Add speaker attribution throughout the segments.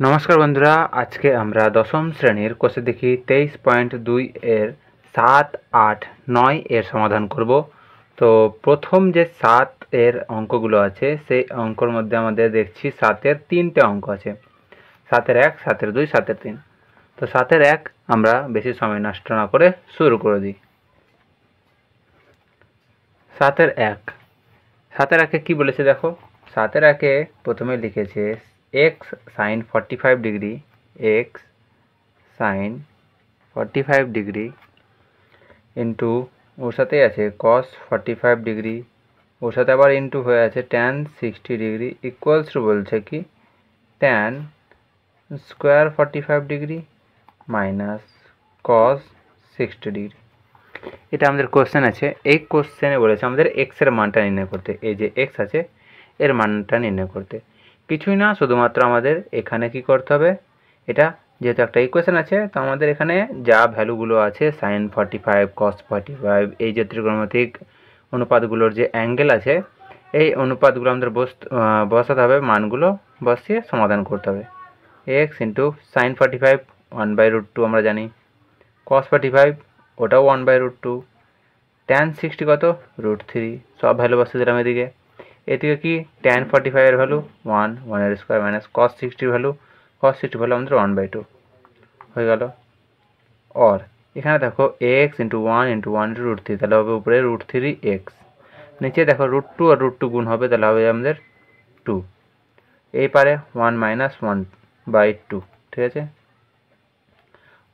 Speaker 1: নমস্কার বন্ধুরা, আজকে আমরা দশম শ্রেণীর কোষে দেখি 23.2 এর 7, 8, 9 এর সমাধান করব। তো প্রথম যে 7 এর অঙ্কগুলো আছে সেই অঙ্কর মধ্যে আমাদের দেখছি 7 এর 3টে অঙ্ক আছে, 7 এর 1, 7 এর 2, 7 এর 3। তো 7 এর 1 আমরা বেশি সময় নষ্ট না করে শুরু করে দিই। 7 এর 1, 7 এর 1 কি বলেছে দেখো। 7 এর 1 প্রথমে লিখেছে x sin 45 ডিগ্রি, x sin 45 ডিগ্রি ইন্টু ওর সাথেই আছে cos 45 ডিগ্রি, ওর সাথে আবার ইন্টু হয়ে আছে tan 60 ডিগ্রি ইকুয়ালস টু বলছে কি tan square 45 degree minus cos 60 degree. এটা আমাদের কোশ্চেন আছে। এই কোশ্চেনে বলেছে আমাদের এক্স এর মানটা নির্ণয় করতে। এই যে এক্স আছে এর মানটা নির্ণয় করতে কিছুই না, শুধুমাত্র আমাদের এখানে কি করতে হবে, এটা যেহেতু একটা ইকুয়েশন আছে তো আমাদের এখানে যা ভ্যালুগুলো আছে sin 45 cos 45 এই যে ত্রিকোণমিতিক অনুপাতগুলোর যে অ্যাঙ্গেল আছে এই অনুপাতগুলো আমাদের বসাতে হবে, মানগুলো বসিয়ে সমাধান করতে হবে। এক্স ইন্টু সাইন 45 1/√2 আমরা জানি, cos 45 ওটাও 1/√2, tan 60 কত √3, সব ভ্যালু বসিয়ে দিলাম এদিকে। এদিকে কি tan 45 এর ভ্যালু 1, 1 এর স্কোয়ার মাইনাস cos 60 এর ভ্যালু, cos 60 ভ্যালু আমাদের 1/2 হয়ে গেল। और এখানে দেখো x ইন্টু 1 ইন্টু 1 ইন্টু √3, তাহলে হবে উপরে √3x, নিচে দেখো √2 আর √2 গুণ হবে, তাহলে হবে আমাদের 2, এই পারে 1 মাইনাস 1/2, ঠিক আছে।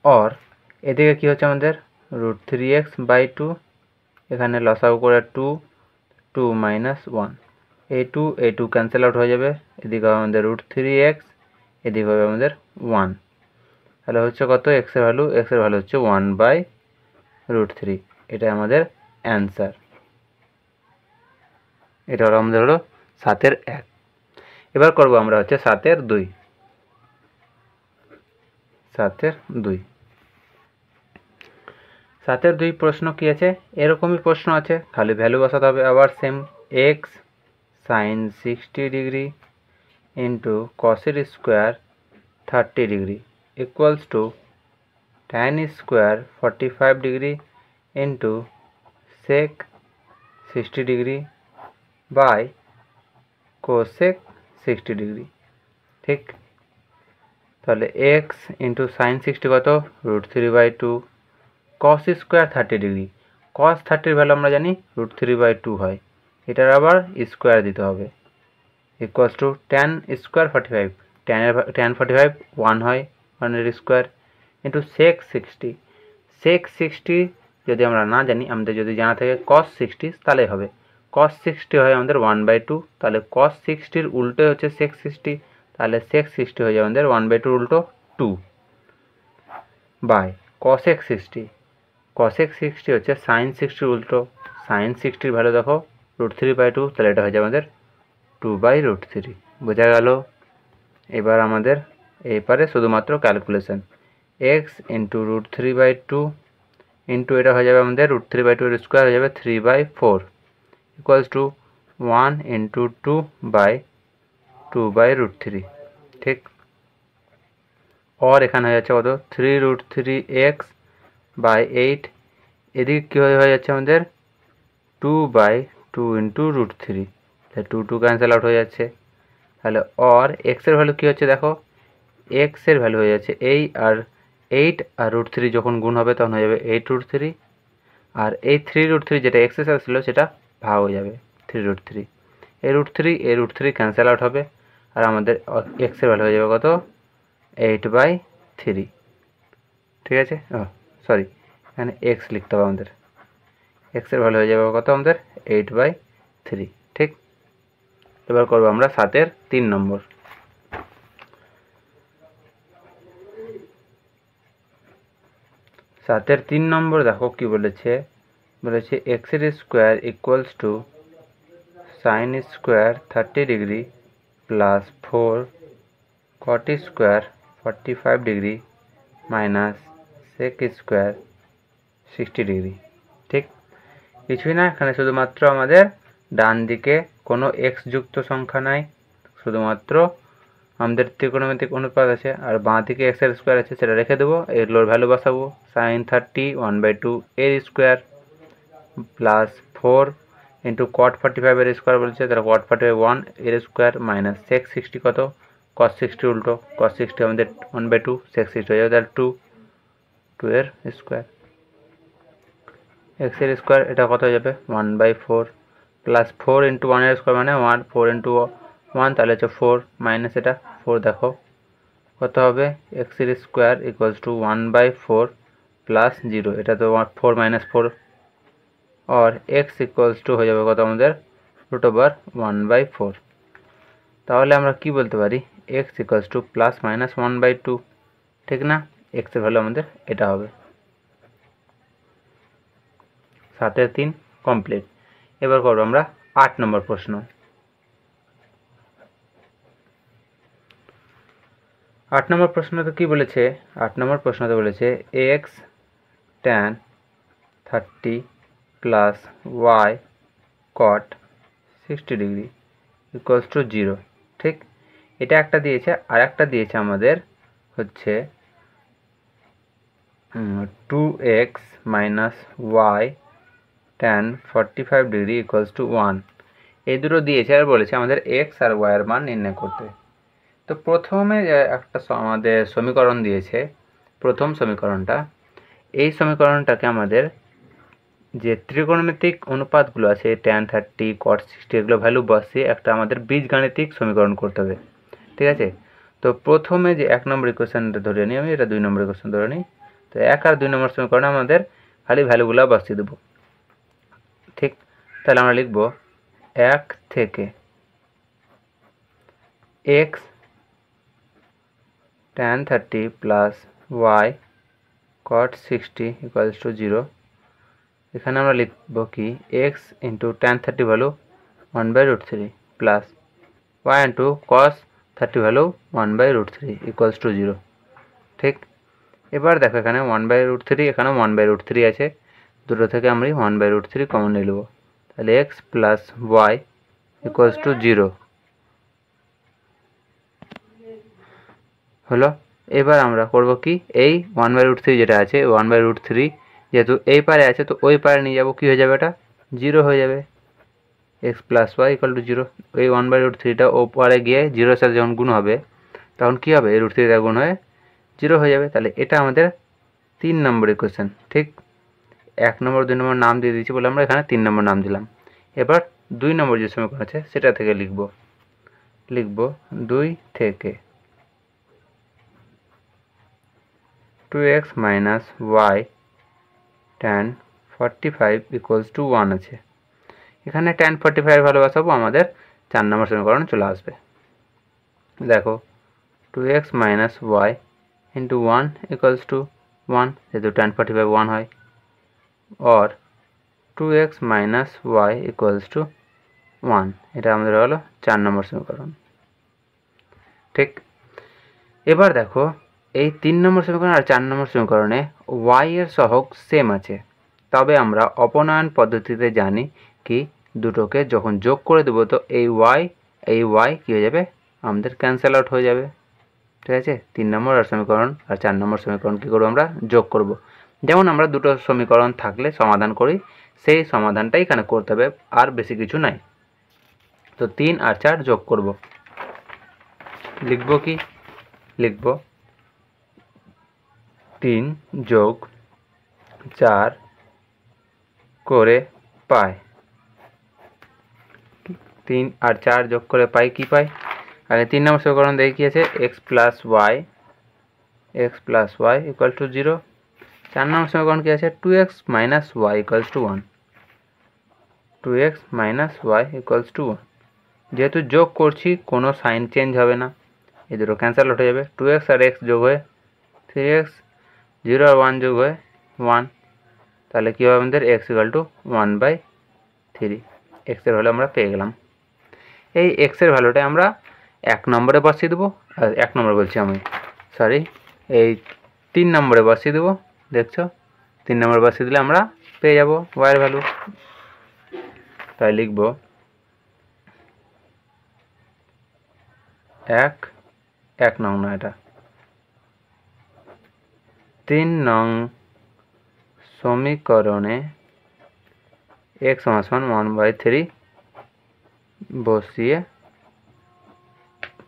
Speaker 1: और এদিকে কি হচ্ছে আমাদের √3x/2, এখানে লসাগু করে 2, 2 মাইনাস 1, এই 2 ক্যান্সেল আউট হয়ে যাবে, এদিকে হবে আমাদের √3x, এদিকে হবে আমাদের 1, তাহলে হচ্ছে কত এক্স এর ভ্যালু হচ্ছে 1/√3, এটা আমাদের অ্যান্সার। এটা হলো আমাদের 7 এর 1। এবার করব আমরা হচ্ছে 7 এর 2। 7 এর 2 7 এর 2 প্রশ্ন কি আছে, এরকমই প্রশ্ন আছে, খালি ভ্যালু বসাতে হবে। আবার same x sin 60 degree into cos square 30 degree equals to tan square 45 degree into sec 60 degree by cosec 60 degree, ঠিক। তাহলে x ইন্টু সাইন 60 কত √3/2, cos square 30 degree, cos 30 value আমরা জানি √3/2 হয়, এটার আবার স্কোয়ার দিতে হবে, equals to tan square 45, tan 45 1 হয়, 1 এর স্কোয়ার ইন্টু sec 60, sec 60 যদি আমরা না জানি, আমাদের যদি জানা থাকে cos 60 তাহলে হবে, cos 60 হয় আমাদের 1/2, তাহলে cos 60 এর উল্টো হচ্ছে sec 60, তাহলে sec 60 হয়ে যাবে আমাদের 1/2 উল্টো 2 বাই cosec 60, cosec 60 হচ্ছে sin 60 উল্টো, sin 60 ভ্যালু দেখো √3/2, তাহলে এটা হয়ে যাবে আমাদের 2/√3, বোঝা গেল। এবার আমাদের এই পারে শুধুমাত্র ক্যালকুলেশন, x ইন্টু √3/2 ইন্টু এটা হয়ে যাবে আমাদের √3/2 এর স্কোয়ার হয়ে যাবে 3/4 ইকুয়ালস টু 1 ইন্টু 2/2/√3, ঠিক। और এখানে হয়ে যাচ্ছে কত 3√3x/8, এদিকে কী হয়ে যাচ্ছে আমাদের 2/2 ইন্টু √3, তাহলে 2 ক্যান্সেল আউট হয়ে যাচ্ছে, তাহলে और x এর ভ্যালু কী হচ্ছে দেখো, x এর ভ্যালু হয়ে যাচ্ছে 8 আর √3 যখন গুণ হবে তখন হয়ে যাবে 8√3, আর এই 3√3 যেটা x এর সাথে ছিল সেটা ভাগ হয়ে যাবে 3√3, এই √3 ক্যান্সেল আউট হবে, আর আমাদের x এর ভ্যালু হয়ে যাবে কত 8/3, ঠিক আছে। সরি, এখানে x লিখতে হবে আমাদের, x এর ভ্যালু হয়ে যাবে কত আমাদের 8/3, ঠিক। এবার করবো আমরা 7 এর 3 নম্বর। 7 এর 3 নম্বর দেখো কি বলেছে, x এর square equals to sine square 30 degree plus 4 cot square 45 degree minus sec square 60 degree, ঠিক। কিছুই না, এখানে শুধুমাত্র আমাদের ডান দিকে কোনো x যুক্ত সংখ্যা নাই, শুধুমাত্র আমাদের ত্রিকোণমিতিক অনুপাত আছে, আর বাঁ দিকে এক্সের স্কোয়ার আছে, সেটা রেখে দেবো, এগুলোর ভ্যালু বসাবো। সাইন 30 1/2 এর স্কোয়ার প্লাস 4 ইন্টু কট 45 এর স্কোয়ার বলছে, তাহলে কট 45 1 এর স্কোয়ার মাইনাস সেক 60 কত কস 60 উল্টো কস 60 আমাদের 1/2 সেক 60 হয়ে যাবে, তাহলে 2 এর স্কোয়ার এক্স এর স্কোয়ার এটা কত হয়ে যাবে 1/4 প্লাস 4 ইন্টু 1 এর স্কোয়ার মানে 1 4 ইন্টু 1 তাহলে হচ্ছে 4 মাইনাস এটা 4 দেখো কত হবে এক্স এর স্কোয়ার ইকুয়ালস টু 1/4 প্লাস 0 এটা তো 4 মাইনাস 4 और x ইকুয়ালস টু হয়ে যাবে কত আমাদের √1/4। তাহলে আমরা কি বলতে পারি x equals to plus minus 1/2, ঠিক না? x এর ভ্যালু আমাদের এটা হবে। 7 3 কমপ্লিট। এবার করব আমরা 8 নম্বর প্রশ্ন। 8 নম্বর প্রশ্নতে কি বলেছে? 8 নম্বর প্রশ্নতে বলেছে x tan 30 plus y cot 60 degree equals to 0, ঠিক? এটা একটা দিয়েছে, আর একটা দিয়েছে আমাদের হচ্ছে 2x minus y tan 45 degree equals to 1। এই দুটো দিয়েছে আর বলেছে আমাদের x আর y এর মান নির্ণয় করতে। তো প্রথমে একটা আমাদের সমীকরণ দিয়েছে, প্রথম সমীকরণটা, এই সমীকরণটাকে আমাদের যে ত্রিকোণমিতিক অনুপাতগুলো আছে tan 30 cot 60 এগুলো ভ্যালু বসিয়ে একটা আমাদের বীজগাণিতিক সমীকরণ করতে হবে, ঠিক আছে? তো প্রথমে যে 1 নম্বর ইকুয়েশনটা ধরে নিই আমি, এটা 2 নম্বর ইকুয়েশন ধরে নিই। তো 1 আর 2 নম্বর সমীকরণে আমাদের খালি ভ্যালুগুলো বসিয়ে দেবো, ঠিক? তাহলে আমরা লিখব 1 থেকে x tan 30 plus y cot 60 equals to 0। এখানে আমরা লিখব কি x into tan 30 value 1/√3 plus y into cos 30 value 1/√3 equals to 0, ঠিক? এবার দেখো এখানে 1/√3, এখানে 1/√3 আছে, দুটো থেকে আমরা 1/√3 কমন নিয়ে নেব, তাহলে x plus y equals to 0 হলো। এবার আমরা করব কি এই 1/√3 যেটা আছে 1/√3 যেহেতু এই পারে আছে তো ওই পারে নিয়ে যাব, কি হয়ে যাবে এটা 0 হয়ে যাবে, x plus y equal to 0। এই 1/√3টা ও পারে গিয়ে 0-এর সাথে যখন গুণ হবে তখন কি হবে এই √3টা গুণ হয়ে 0 হয়ে যাবে। তাহলে এটা আমাদের 3 নম্বর ইকুয়েশন, ঠিক? 1 নম্বর 2 নম্বর নাম দিয়ে দিয়েছি বলে আমরা এখানে 3 নম্বর নাম দিলাম। এবার 2 নম্বর যে সমীকরণ আছে সেটা থেকে লিখব 2 থেকে 2x minus y tan 45 equals to 1 আছে। এখানে tan 45 ভালো বসাবো, আমাদের 4 নম্বর সমীকরণ চলে আসবে। দেখো 2x minus y into 1 equals to 1, যেহেতু tan 45 1 হয়, और 2x minus y equals to 1, এটা আমাদের হলো 4 নম্বর সমীকরণ, ঠিক? এবার দেখো এই 3 নম্বর সমীকরণ আর 4 নম্বর সমীকরণে y এর সহগ সেম আছে, তবে আমরা অপনয়ন পদ্ধতিতে জানি কি দুটোকে যখন যোগ করে দেবো তো এই y কী হয়ে যাবে আমাদের ক্যান্সেল আউট হয়ে যাবে, ঠিক আছে? 3 নম্বর আর সমীকরণ আর 4 নম্বর সমীকরণ কী করবো আমরা যোগ করব, যেমন আমরা দুটো সমীকরণ থাকলে সমাধান করি সেই সমাধানটাই এখানে করতে হবে, আর বেশি কিছু নাই। তো 3 আর 4 যোগ করব, লিখব কি লিখব 3 যোগ 4 করে পাই, 3 আর 4 যোগ করে পাই কি পাই? আগে 3 নম্বর সমীকরণ দেখে কি আছে x plus y equal to 0। 4 নম্বর সমীকরণ কি আছে 2x minus y equals to 1, 2x minus y equals to 1। যেহেতু যোগ করছি কোনো সাইন চেঞ্জ হবে না, এই দুটো ক্যান্সেল হয়ে যাবে, 2x আর x যোগ হয়ে 3x, 0 আর 1 যোগ হয়ে 1, তাহলে কী হবে আমাদের x ইকুয়াল টু 1/3, x এর ভ্যালু আমরা পেয়ে গেলাম। এই x এর ভ্যালুটা আমরা 1 নম্বরে বসিয়ে দেবো, 1 নম্বরে বলছি আমি সরি, এই 3 নম্বরে বসিয়ে দেবো, দেখছো 3 নম্বরে বসিয়ে দিলে আমরা পেয়ে যাব y এর ভ্যালু। তাই লিখব 1 1 নং না, এটা 3 নং সমীকরণে x সমান 1/3 বসিয়ে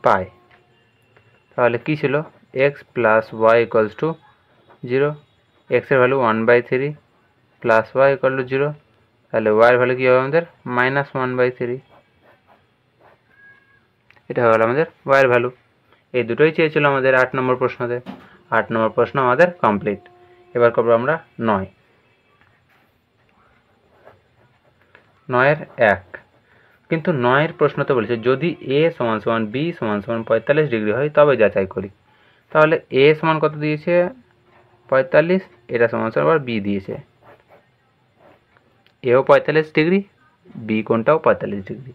Speaker 1: পাই। তাহলে কি ছিল, x plus y equals to 0, x এর value 1/3 plus y equal to 0, তাহলে ওয়াই এর ভ্যালু কী হবে আমাদের -1/3। এটা হলো আমাদের ওয়াই এর ভ্যালু। এই দুটোই চেয়েছিল আমাদের 8 নম্বর প্রশ্নতে। 8 নম্বর প্রশ্ন আমাদের কমপ্লিট। এবার করবো আমরা 9-এর 1। কিন্তু 9-এর প্রশ্নতে বলেছে যদি a সমান b সমান 45 ডিগ্রি হয় তবে যাচাই করি। তাহলে a সমান কত দিয়েছে 45, এটা সমান আবার b দিয়েছে, এও 45 ডিগ্রি, b কোনটাও 45 ডিগ্রি।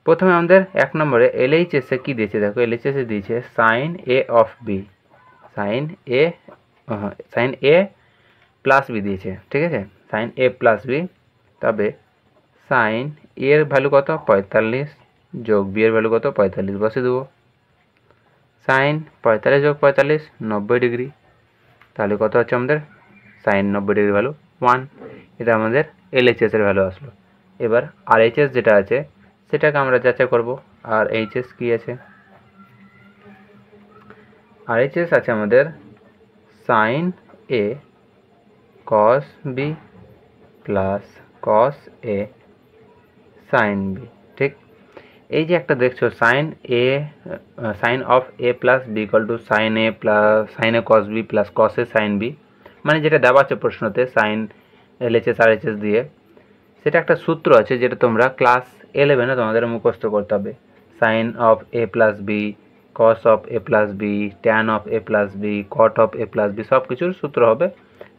Speaker 1: প্রথমে আমাদের 1 নম্বরে LHS এ কী দিয়েছে দেখো, LHS এ দিয়েছে sine a of b, sine a plus b দিয়েছে, ঠিক আছে, সাইন a প্লাস বি। তবে সাইন a এর ভ্যালু কত 45 যোগ b এর ভ্যালু কত 45 বসে দেবো। সাইন 45 যোগ 45 90 ডিগ্রি, তাহলে কত হচ্ছে আমাদের সাইন 90 ডিগ্রি ভ্যালু 1। এটা আমাদের LHS এর ভ্যালু আসলো। এবার RHS যেটা আছে সেটাকে আমরা যাচাই করব। আর এইচএস কি আছে, RHS আছে আমাদের sine a cos b plus cos a sine b। ঠিক, এই যে একটা দেখছো sine of a plus b equal to sine a cos b plus cos a sine b, মানে যেটা দেওয়া আছে প্রশ্নতে সাইন LHS RHS দিয়ে, সেটা একটা সূত্র আছে যেটা তোমরা ক্লাস 11-এ তোমাদের মুখস্থ করতে হবে। Sine of a plus b, cos of a plus b, tan of a plus b, cot of a plus b, সব কিছুর সূত্র হবে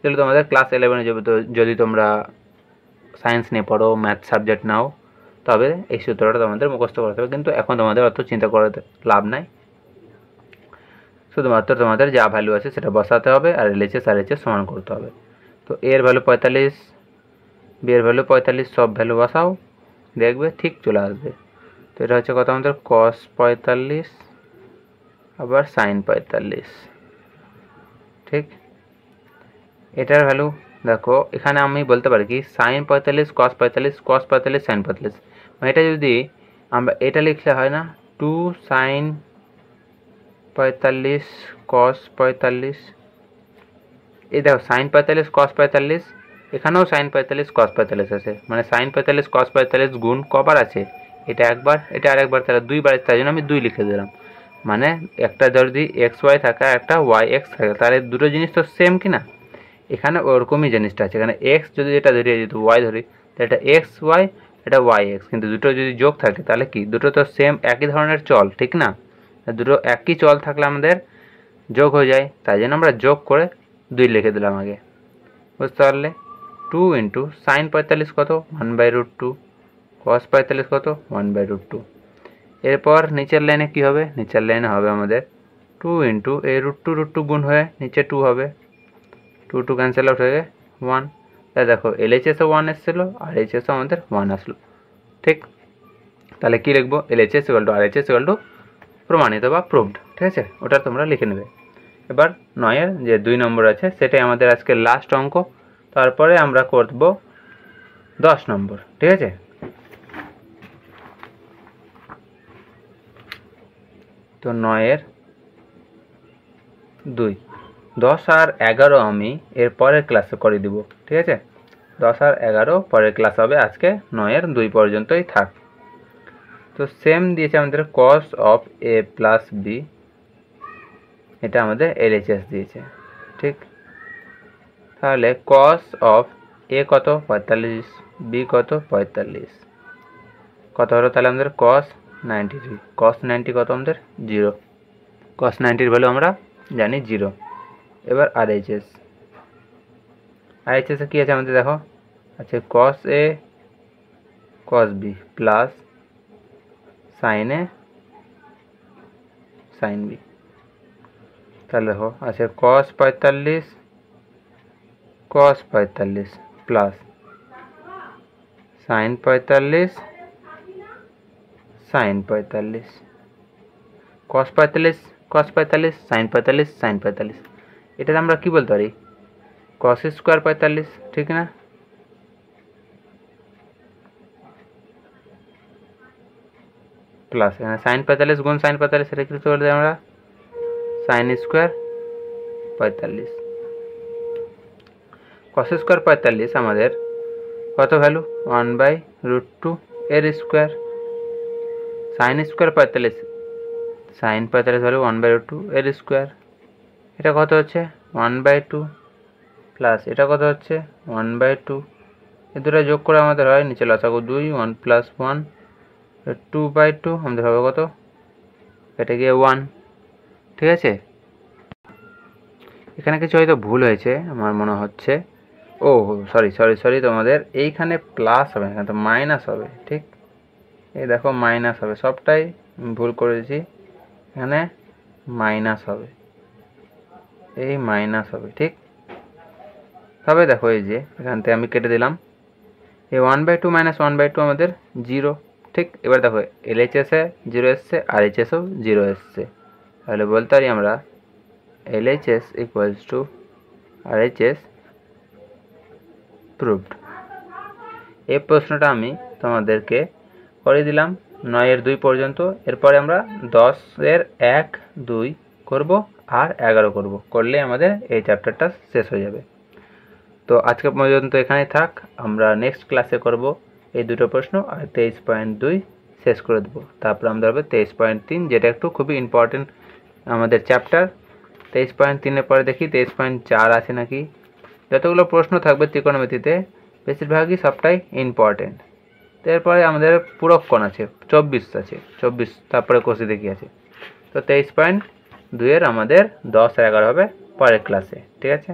Speaker 1: যেগুলো তোমাদের ক্লাস 11-এ যদি তোমরা সায়েন্স নিয়ে পড়ো, ম্যাথ সাবজেক্ট নাও, তবে এই সূত্রটা তোমাদের মুখস্থ করতে হবে। কিন্তু এখন তোমাদের অত চিন্তা করতে লাভ নাই, শুধুমাত্র তোমাদের যা ভ্যালু আছে সেটা বসাতে হবে আর LHS RHS সমান করতে হবে। তো এর ভ্যালু 45, বি এর ভ্যালু 45, সব ভ্যালু বসাও, দেখবে ঠিক চলে আসবে। তো এটা হচ্ছে কত আমাদের cos 45 আবার sin 45। ঠিক, এটার ভ্যালু দেখো, এখানে আমি বলতে পারি কি sin 45 cos 45 cos 45 sin 45, মানে এটা যদি আমরা এটা লিখলে হয় না 2 sin 45 cos 45, এই দেখো sin 45 cos 45, এখানেও sin 45 cos 45 আছে, মানে sin 45 cos 45 গুণ কবার আছে, এটা একবার, এটা আরেকবার, তাহলে দুইবার, তাই জন্য আমি 2 লিখে দিলাম। মানে একটা যদি xy থাকে একটা yx থাকে, তাহলে দুটো জিনিস তো সেম কি না, এখানে ওরকমই জিনিসটা আছে। এখানে x যদি এটা ধরি, যদি y ধরি, তাহলে এটা xy, এটা yx, কিন্তু দুটো যদি যোগ থাকে তাহলে কি দুটো তো সেম একই ধরনের চল, ঠিক না, দুটো একই চল থাকলে আমাদের যোগ হয়ে যায়, তাই জন্য আমরা যোগ করে 2 লিখে দিলাম আগে, বুঝতে পারলে। 2 ইন্টু সাইন 45 কত 1/√2, cos 45 কত 1/√2। এরপর নিচের লাইনে কি হবে, নিচের লাইনে হবে আমাদের 2 ইন্টু এই √2 গুণ হয়ে নিচে 2 হবে, 2 ক্যান্সেল আউট হয়ে 1। তাই দেখো LHSও 1 এসেছিলো আর RHSও আমাদের 1 আসলো। ঠিক, তাহলে কি লিখবো, LHS = RHS = প্রমাণিত বা প্রুভড, ঠিক আছে, ওটা তোমরা লিখে নেবে। এবার 9-এর যে 2 নম্বর আছে সেটাই আমাদের আজকে লাস্ট অঙ্ক, তারপরে আমরা করব 10 নম্বর, ঠিক আছে। তো 9-এর 2, 10 আর 11 আমি এর পরের ক্লাসে করে দিব, ঠিক আছে। 10 আর 11 পরের ক্লাস হবে, আজকে 9-এর 2 পর্যন্তই থাক। তো সেম দিয়েছে আমাদের cos of a plus b, এটা আমাদের LHS দিয়েছে। ঠিক, তাহলে cos অফ a কত 45, b কত 45, কত হলো তাহলে আমাদের cos 90, cos 90 কত আমাদের 0, cos 90-র ভ্যালু আমরা জানি 0। এবার RHS এ কী আছে আমাদের দেখো, আচ্ছা cos a cos b plus sin a sin b, তাহলে দেখো আচ্ছা cos 45 plus sin 45 sin 45, cos 45 কস 45, সাইন 45, সাইন 45। এটাতে আমরা কি বলতে পারি, কস স্কোয়ার 45, ঠিক না? প্লাস এখানে সাইন 45 গুণ সাইন 45, সেটা কি বলতে আমরা সাইন স্কোয়ার 45। কস স্কোয়ার 45 আমাদের কত ভ্যালু, 1/√2 এর square. Sine square 45, sine 45 value 1/√2 এর স্কোয়ার। এটা কত হচ্ছে 1/2, প্লাস এটা কত হচ্ছে 1/2। এ দুটো যোগ করে আমাদের হয় নিচে লসাগু 2, 1 + 1 2/2, আমাদের হবে কত, এটা গিয়ে 1, ঠিক আছে? এখানে কিছু হয়তো ভুল হয়েছে আমার মনে হচ্ছে, ও সরি, তোমাদের এইখানে প্লাস হবে, এখানে তো মাইনাস হবে, ঠিক? এই দেখো মাইনাস হবে, সবটাই ভুল করেছি, এখানে মাইনাস হবে, এই মাইনাস হবে, ঠিক? তবে দেখো এই যে এখান থেকে আমি কেটে দিলাম, এই 1/2 - 1/2 আমাদের 0, ঠিক? এবার দেখো LHS-এ 0 এসছে, RHS-এও 0 এসছে, তাহলে বলতে পারি আমরা LHS = RHS প্রুভড। এই প্রশ্নটা আমি তোমাদেরকে করে দিলাম 9-এর 2 পর্যন্ত। এরপরে আমরা 10-এর 1, 2 করব আর 11 করব, করলে আমাদের এই চ্যাপ্টারটা শেষ হয়ে যাবে। তো আজকে পর্যন্ত এখানেই থাক, আমরা নেক্সট ক্লাসে করব এই দুটো প্রশ্ন আর 23.2 শেষ করে দেবো। তারপর আমরা হবে 23.3, যেটা একটু খুবই ইম্পর্টেন্ট আমাদের চ্যাপ্টার। 23.3-এর পরে দেখি 23.4 আছে নাকি। যতগুলো প্রশ্ন থাকবে ত্রিকোণমিতিতে বেশিরভাগই সবটাই ইম্পর্টেন্ট। এরপরে আমাদের পুরক্ষণ আছে 24 আছে, 24, তারপরে কোষে কি আছে। তো 23.2-এর আমাদের 10 আর 11 হবে পরের ক্লাসে, ঠিক আছে?